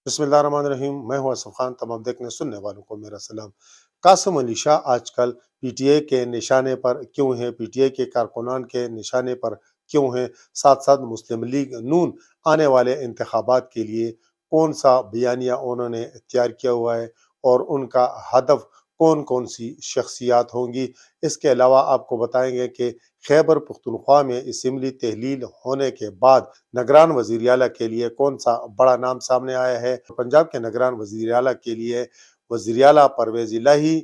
बिस्मिल्लाहिर्रहमानिर्रहीम। मैं हूं असफ खान। तमाम देखने सुनने वालों को मेरा सलाम। कासिम अली शाह आजकल पीटीआई के निशाने पर क्यों हैं? पीटीआई के कारकुनान के निशाने पर क्यों हैं? साथ साथ मुस्लिम लीग नून आने वाले इंतखाबात के लिए कौन सा बयानिया उन्होंने तैयार किया हुआ है और उनका हदफ कौन कौन सी शख्सियात होंगी? इसके अलावा आपको बताएंगे कि खैबर पख्तूनख्वा में असम्बली तहलील होने के बाद निगरान वज़ीर आला के लिए कौन सा बड़ा नाम सामने आया है। पंजाब के निगरान वज़ीर आला के लिए वज़ीर आला परवेज़ इलाही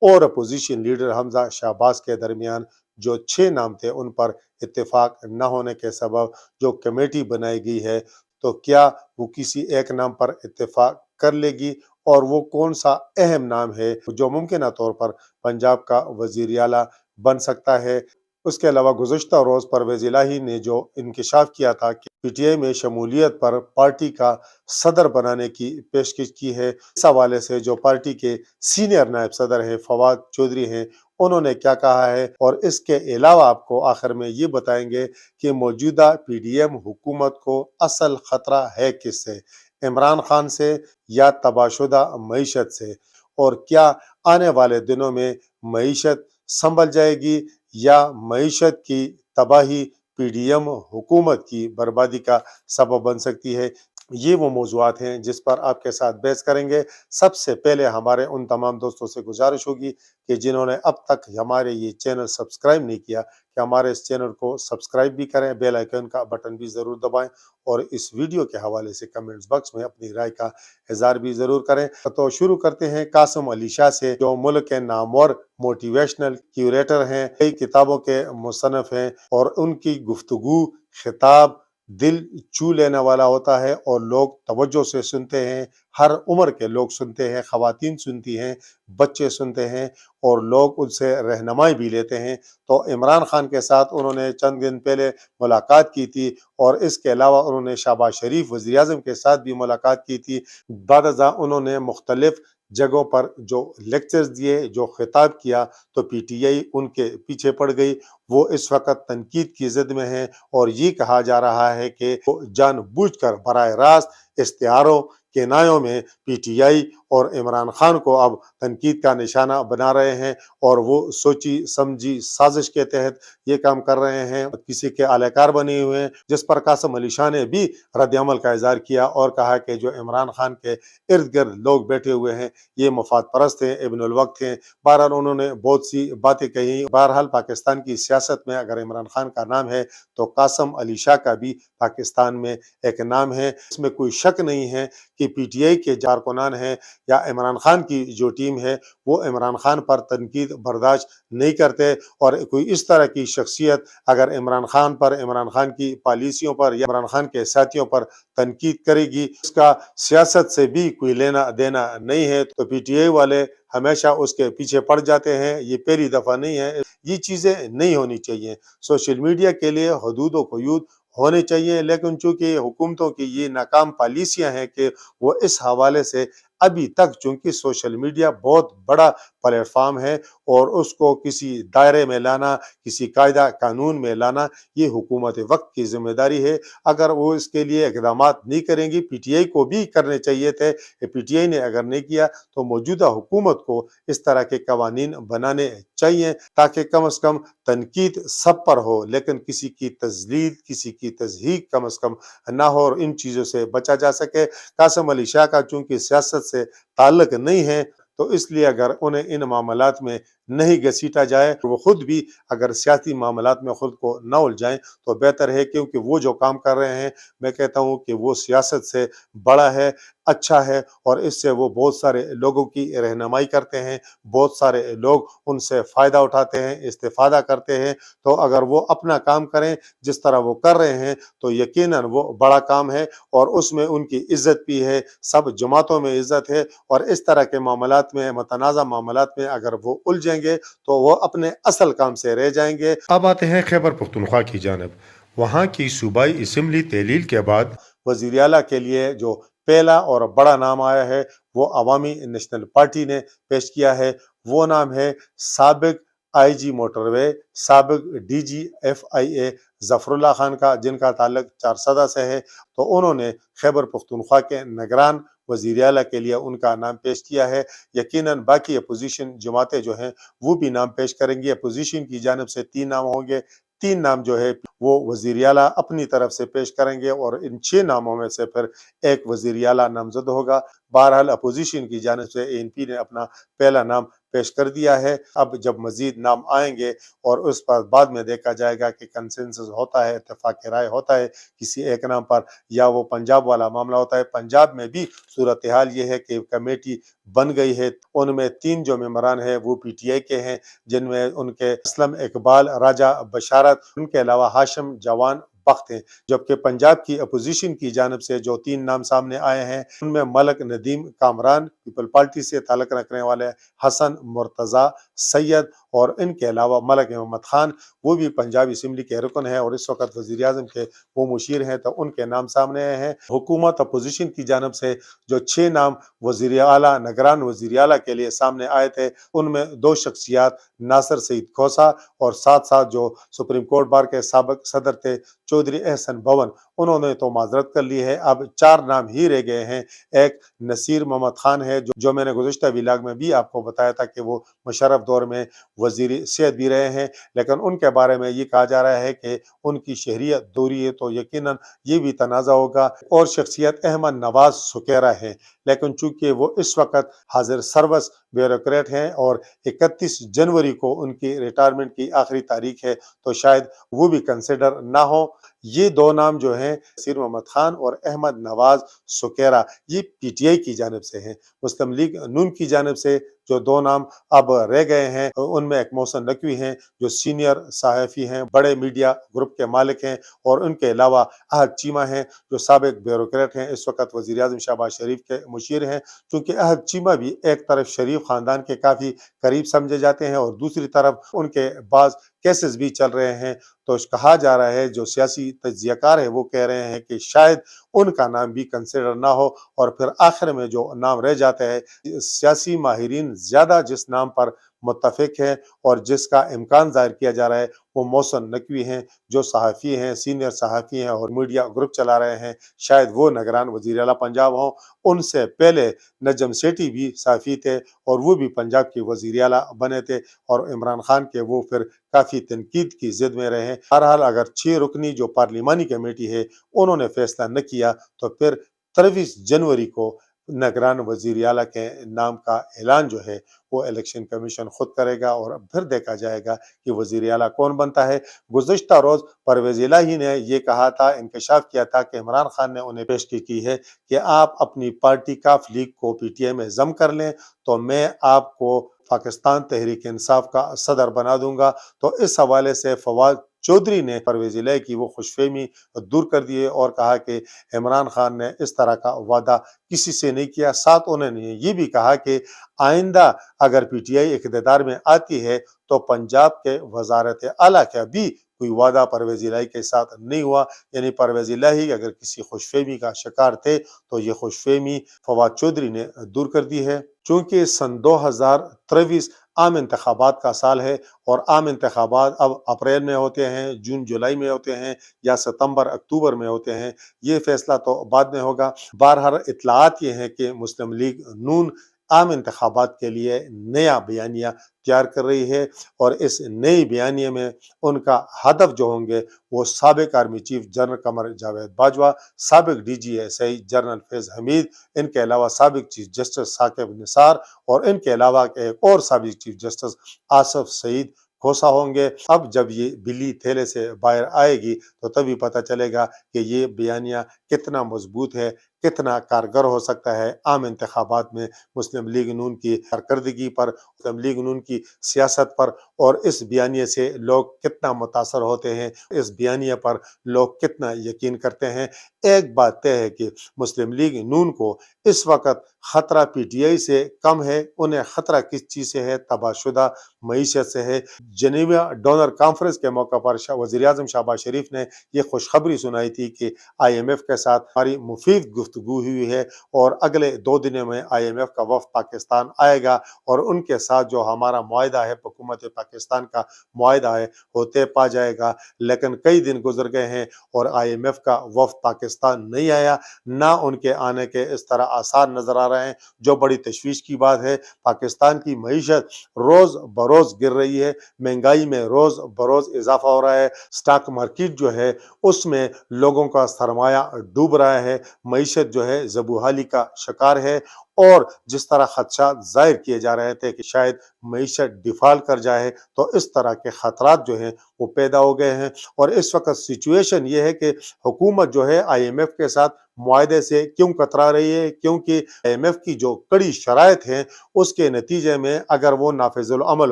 और अपोजिशन लीडर हमजा शहबाज के दरमियान जो 6 नाम थे उन पर इत्तेफाक न होने के सबब जो कमेटी बनाई गई है, तो क्या वो किसी एक नाम पर इत्तेफाक कर लेगी और वो कौन सा अहम नाम है जो मुमकिन तौर पर पंजाब का वज़ीर आला बन सकता है। उसके अलावा गुज़श्ता रोज़ परवेज़ इलाही ने जो इंकशाफ किया था कि पीटीआई में शमूलियत पर पार्टी का सदर बनाने की पेशकश की है, इस हवाले से जो पार्टी के सीनियर नायब सदर हैं फवाद चौधरी हैं, उन्होंने क्या कहा है और इसके अलावा आपको आखिर में ये बताएंगे कि मौजूदा पीडीएम हुकूमत को असल ख़तरा है किससे, इमरान खान से या तबाहशुदा मईशत से, और क्या आने वाले दिनों में मईशत संभल जाएगी या मईशत की तबाही पीडीएम हुकूमत की बर्बादी का सबब बन सकती है। ये वो मौज़ूआत हैं जिस पर आपके साथ बहस करेंगे। सबसे पहले हमारे उन तमाम दोस्तों से गुजारिश होगी कि जिन्होंने अब तक हमारे ये चैनल सब्सक्राइब नहीं किया कि हमारे इस चैनल को सब्सक्राइब भी करें, बेल आइकन का बटन भी ज़रूर दबाएं और इस वीडियो के हवाले से कमेंट्स बॉक्स में अपनी राय का इज़हार भी ज़रूर करें। तो शुरू करते हैं कासिम अली शाह से, जो मुल्क के नामवर मोटिवेशनल क्यूरेटर हैं, कई किताबों के मुसन्निफ हैं और उनकी गुफ्तगू खिताब दिल छू लेने वाला होता है और लोग तवज्जो से सुनते हैं। हर उम्र के लोग सुनते हैं, ख़वातीन सुनती हैं, बच्चे सुनते हैं और लोग उनसे रहनुमाई भी लेते हैं। तो इमरान खान के साथ उन्होंने चंद दिन पहले मुलाकात की थी और इसके अलावा उन्होंने शहबाज शरीफ वज़ीर आज़म के साथ भी मुलाकात की थी। बाद अज़ां उन्होंने मुख्तलिफ जगहों पर जो लेक्चर्स दिए, जो खिताब किया, तो पीटीआई उनके पीछे पड़ गई। वो इस वक्त तनकीद की ज़द में हैं और ये कहा जा रहा है कि वो जानबूझकर बराह रास्त इश्तिहारों केनायों में पीटीआई और इमरान खान को अब तनकीद का निशाना बना रहे हैं और वो सोची समझी साजिश के तहत ये काम कर रहे हैं। किसी के आलाकार बने हुए हैं, जिस पर कासिम अली शाह ने भी रद्द-ए-अमल का इज़हार किया और कहा कि जो इमरान खान के इर्द गिर्द लोग बैठे हुए हैं ये मफाद परस्त हैं, इब्नुल वक्त हैं। बहरहाल उन्होंने बहुत सी बातें कही। बहरहाल पाकिस्तान की सियासत में अगर इमरान खान का नाम है तो कासिम अली शाह का भी पाकिस्तान में एक नाम है। इसमें कोई शक नहीं है कि पीटीआई के कारकुनान हैं या इमरान खान की जो टीम है वो इमरान खान पर तनकीद बर्दाश्त नहीं करते और कोई इस तरह की शख्सियत अगर इमरान खान पर, इमरान खान की पॉलिसियों पर या इमरान खान के साथियों पर तनकीद करेगी, उसका सियासत से भी कोई लेना देना नहीं है। तो पीटीआई वाले हमेशा उसके पीछे पड़ जाते हैं। ये पहली दफ़ा नहीं है, ये चीज़ें नहीं होनी चाहिए। सोशल मीडिया के लिए हदूद व क़ुयूद होने चाहिए, लेकिन चूँकि हुकूमतों की ये नाकाम पॉलिसियाँ हैं कि वो इस हवाले से अभी तक, चूँकि सोशल मीडिया बहुत बड़ा प्लेटफॉर्म है और उसको किसी दायरे में लाना, किसी कायदा कानून में लाना, ये हुकूमत वक्त की जिम्मेदारी है। अगर वो इसके लिए इक़दामात नहीं करेंगी, पीटीआई को भी करने चाहिए थे। पीटीआई ने अगर नहीं किया तो मौजूदा हुकूमत को इस तरह के कवानीन बनाने चाहिए ताकि कम अज़ कम तनकीद सब पर हो, लेकिन किसी की तज़लील, किसी की तज़हीक कम अज़ कम ना हो और इन चीज़ों से बचा जा सके। कासिम अली शाह का चूँकि सियासत से ताल्लुक नहीं है, तो इसलिए अगर उन्हें इन मामलात में नहीं घसीटा जाए, वो खुद भी अगर सियासी मामलात में खुद को न उलझाएं तो बेहतर है, क्योंकि वो जो काम कर रहे हैं मैं कहता हूँ कि वो सियासत से बड़ा है, अच्छा है और इससे वो बहुत सारे लोगों की रहनुमाई करते हैं, बहुत सारे लोग उनसे फ़ायदा उठाते हैं, इस्तिफ़ादा करते हैं। तो अगर वो अपना काम करें जिस तरह वो कर रहे हैं तो यकीनन वो बड़ा काम है और उसमें उनकी इज़्ज़त भी है, सब जमातों में इज़्ज़त है और इस तरह के मामलात में, मुतनाज़ा मामलात में अगर वो उलझेंगे तो वो अपने असल काम से रह जाएंगे। अब आते हैं खैबर पख्तूनख्वा की जानिब। वहाँ की सूबाई असम्बली तहलील के बाद वज़ीर आला के लिए जो पहला और बड़ा नाम आया है वो अवामी नेशनल पार्टी ने पेश किया है। वो नाम है साबिक आईजी मोटरवे, साबिक डीजी एफआईए ज़फ़रुल्लाह खान का, जिनका ताल्लुक चारसदा से है। तो उन्होंने खैबर पख्तूनख्वा के निगरान वज़ीर आला के लिए उनका नाम पेश किया है। यकीनन बाकी अपोजिशन जमातें जो हैं वो भी नाम पेश करेंगी। अपोजिशन की जानिब से 3 नाम होंगे, 3 नाम जो है वो वज़ीर आला अपनी तरफ से पेश करेंगे और इन 6 नामों में से फिर एक वज़ीर आला नामज़द होगा। बहरहाल अपोजिशन की जानिब से एएनपी ने अपना पहला नाम पेश कर दिया है। अब जब मज़ीद नाम आएंगे और उस पर बाद में देखा जाएगा कि कंसेंसस होता है, इत्तेफाक राय होता है किसी एक नाम पर, या वो पंजाब वाला मामला होता है। पंजाब में भी सूरत हाल ये है कि कमेटी बन गई है, उनमें 3 जो मेंबरान हैं वो पीटीआई के हैं, जिनमें उनके असलम इकबाल, राजा बशारत, उनके अलावा हाशिम जवान बख्त हैं। जबकि पंजाब की अपोजिशन की जानिब से जो 3 नाम सामने आए हैं उनमें मलक नदीम कामरान पीपल पार्टी से ताल्लुक रखने वाले, हसन मुर्तज़ा सैयद, और इनके अलावा मलक मोहम्मद खान, वो भी पंजाब असम्बली के रुकन हैं और इस वक्त वज़ीर आज़म के वो मुशीर हैं, तो उनके नाम सामने आए हैं। हुकूमत अपोजिशन की जानिब से जो 6 नाम वज़ीर आला, निगरान वज़ीर आला के लिए सामने आए थे, उनमें 2 शख्सियात नासिर सईद खोसा और साथ साथ जो सुप्रीम कोर्ट बार के साबिक सदर थे चौधरी एहसन भवन, उन्होंने तो माजरत कर ली है। अब 4 नाम ही रह गए हैं। एक नसीर मोहम्मद खान है, जो मैंने गुज़िश्ता व्लॉग में भी आपको बताया था कि वो मुशर्रफ दौर में वज़ीर सेहत भी रहे हैं, लेकिन उनके बारे में ये कहा जा रहा है कि उनकी शहरियत दूरी है, तो यकीनन ये भी तनाज़ा होगा। और शख्सियत अहमद नवाज सुकेरा है, लेकिन चूंकि वो इस वक्त हाजिर सर्वस ब्यूरोक्रेट हैं और 31 जनवरी को उनकी रिटायरमेंट की आखिरी तारीख है, तो शायद वो भी कंसिडर ना हो। ये 2 नाम जो हैं नसीर मोहम्मद खान और अहमद नवाज सुकेरा, ये पीटीआई की जानिब से हैं। मुस्लिम लीग नून की जानिब से जो 2 नाम अब रह गए हैं उनमें एक मोहसिन नकवी हैं, जो सीनियर सहाफ़ी हैं, बड़े मीडिया ग्रुप के मालिक हैं, और उनके अलावा अहद चीमा हैं, जो साबिक ब्यूरोक्रेट हैं, इस वक्त वज़ीर आज़म शहबाज शरीफ के मुशीर हैं। चूँकि अहद चीमा भी एक तरफ शरीफ ख़ानदान के काफ़ी करीब समझे जाते हैं और दूसरी तरफ उनके बाज़ केसेस भी चल रहे हैं, तो कहा जा रहा है, जो सियासी तज्ज़ियाकार है वो कह रहे हैं कि शायद उनका नाम भी कंसिडर ना हो, और फिर आखिर में जो नाम रह जाते हैं, सियासी माहिरीन ज़्यादा जिस नाम पर मुत्तफ़िक है और जिसका इम्कान ज़ाहिर किया जा रहा है वो मोहसिन नकवी हैं, जो सहाफ़ी हैं, सीनियर सहाफ़ी हैं और मीडिया ग्रुप चला रहे हैं। शायद वो निगरान वज़ीर आला पंजाब हों। उनसे पहले नजम सेठी भी सहाफ़ी थे और वो भी पंजाब के वज़ीर आला बने थे, और इमरान खान के वो फिर काफ़ी तनकीद की ज़िद में रहे। बहरहाल अगर 6 रुकनी जो पार्लिमानी कमेटी है उन्होंने फैसला न किया, तो फिर 23 जनवरी को निगरान वज़ीर आला के नाम का ऐलान जो है वो इलेक्शन कमीशन खुद करेगा, और फिर देखा जाएगा कि वज़ीर आला कौन बनता है। गुज़िश्ता रोज़ परवेज़ इलाही ने ये कहा था, इंकशाफ किया था कि इमरान खान ने उन्हें पेशगी की है कि आप अपनी पार्टी काफ लीग को पीटीआई में ज़म कर लें, तो मैं आपको पाकिस्तान तहरीक इंसाफ का सदर बना दूंगा। तो इस हवाले से फवाद चौधरी ने परवेज़ इलाही की वो खुशफहमी दूर कर दी है और कहा कि इमरान खान ने इस तरह का वादा किसी से नहीं किया। साथ उन्होंने ये भी कहा कि आइंदा अगर पीटीआई इक़्तिदार में आती है तो पंजाब के वज़ारत आला का भी कोई वादा परवेज़ इलाही के साथ नहीं हुआ। यानी परवेज़ इलाही अगर किसी खुशफहमी का शिकार थे तो ये खुशफहमी फवाद चौधरी ने दूर कर दी है। चूँकि सन 2023 आम इंतखाबात का साल है और आम इंतखाबात अब अप्रैल में होते हैं, जून जुलाई में होते हैं या सितंबर अक्टूबर में होते हैं, ये फैसला तो बाद में होगा। बहरहाल इत्तलाआत ये हैं कि मुस्लिम लीग नून आम इंतखाबात के लिए नया बयानिया तैयार कर रही है, और इस नई बयानिए में उनका हदफ जो होंगे वो साबिक army chief general Qamar Javed Bajwa, साबिक DGSI जनरल फैज़ हमीद, इनके अलावा साबिक चीफ जस्टिस साकिब निसार, और इनके अलावा एक और साबिक चीफ जस्टिस आसफ सईद खोसा होंगे। अब जब ये बिल्ली थैले से बाहर आएगी तो तभी पता चलेगा कि ये बयानिया कितना मजबूत है, कितना कारगर हो सकता है आम इंतखाबात में मुस्लिम लीग नून की कारकर्दगी पर, मुस्लिम लीग नून की सियासत पर, और इस बयानिए से लोग कितना मुतासर होते हैं, इस बयानिए पर लोग कितना यकीन करते हैं। एक बात तय है कि मुस्लिम लीग नून को इस वक्त ख़तरा पीटीआई से कम है। उन्हें ख़तरा किस चीज़ से है? तबाहशुदा मईशत से है। जनीवा डोनर कॉन्फ्रेंस के मौके पर वज़ीर आज़म शहबाज शरीफ ने यह खुशखबरी सुनाई थी कि IMF के साथ हमारी मुफीद गुफ्तगू हुई है और अगले 2 दिनों में IMF का वफ़द पाकिस्तान आएगा और उनके साथ जो हमारा मुआहदा है, हुकूमत पाकिस्तान का मुआहदा है, वो तय पा जाएगा। लेकिन कई दिन गुज़र गए हैं और IMF का वफ़द पाकिस्तान नहीं आया, ना उनके आने के इस तरह आसार नज़र आ रहे हैं, जो बड़ी तशवीश की बात है। पाकिस्तान की मईशत रोज़ बरोज़ गिर रही है, महंगाई में रोज़ बरोज़ इज़ाफ़ा हो रहा है, स्टॉक मार्केट जो है उसमें लोगों का सरमाया डूब रहा है, मईशत जो है ज़बूहाली का शिकार है और जिस तरह खदशात ज़ाहिर किए जा रहे थे कि शायद मईशत डिफ़ॉल्ट कर जाए, तो इस तरह के ख़तरात जो हैं वो पैदा हो गए हैं। और इस वक़्त सिचुएशन ये है कि हुकूमत जो है IMF के साथ मुआहदे से क्यों कतरा रही है, क्योंकि IMF की जो कड़ी शराइत हैं उसके नतीजे में अगर वो नाफिजुल अमल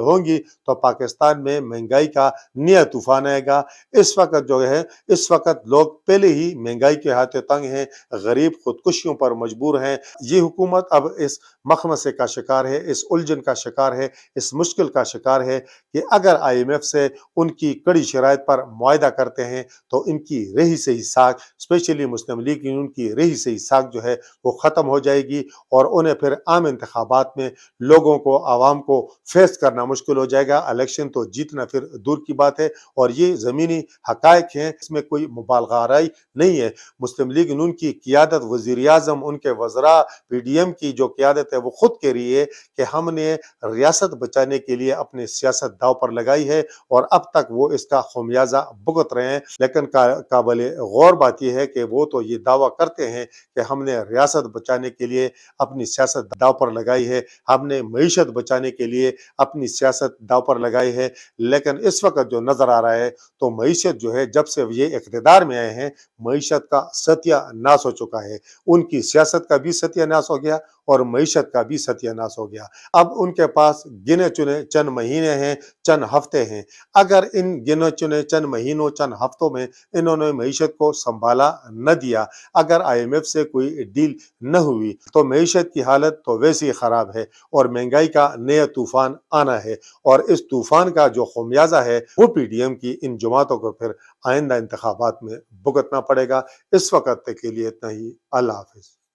होंगी तो पाकिस्तान में महंगाई का नया तूफान आएगा। इस वक्त लोग पहले ही महंगाई के हाथे तंग हैं, गरीब खुदकुशियों पर मजबूर हैं। ये हुकूमत अब इस मखमसे का शिकार है, इस उलझन का शिकार है, इस मुश्किल का शिकार है कि अगर IMF से उनकी कड़ी शराइत पर मुआहदा करते हैं तो इनकी रही सही साख, स्पेशली मुस्लिम लीग यूनियन की रही सही साख जो है वो ख़त्म हो जाएगी और उन्हें फिर आम इंतखाबात में लोगों को, आवाम को फेस करना मुश्किल हो जाएगा। इलेक्शन तो जीतना फिर दूर की बात है और ये ज़मीनी हकायक हैं, इसमें कोई मुबालगा आराई नहीं है। मुस्लिम लीग नून की क़ियादत, वज़ीर-ए-आज़म, उनके वज़रा, PDM की जो क़ियादत है वो खुद कह रही है कि हमने रियासत बचाने के लिए अपनी सियासत दाव पर लगाई है और अब तक वो इसका खमियाजा भुगत रहे हैं। लेकिन काबिल गौर बात यह है कि वो तो ये दावा करते हैं कि हमने रियासत बचाने के लिए अपनी सियासत दाव पर लगाई है, हमने मईशत बचाने के लिए अपनी सियासत दाव पर लगाई है। लेकिन इस वक्त जो नज़र आ रहा है तो मईशत जो है जब से ये इक़्तिदार में आए हैं, मईशत का सत्यानाश हो चुका है। उनकी सियासत का भी सत्यानाश हो गया और मईशत का भी सत्यानाश हो गया। अब उनके पास गिने चुने चंद महीने हैं, चंद हफ्ते हैं। अगर इन गिने चुने चंद महीनों, चंद हफ्तों में इन्होंने मईशत को संभाला न दिया, अगर IMF से कोई डील न हुई तो मईशत की हालत तो वैसे ही ख़राब है और महंगाई का नया तूफान आना है और इस तूफान का जो खमियाजा है वो PDM की इन जमातों को फिर आइंदा इंतखाबात में भुगतना पड़ेगा। इस वक्त के लिए इतना ही। अल्लाह हाफ़िज़।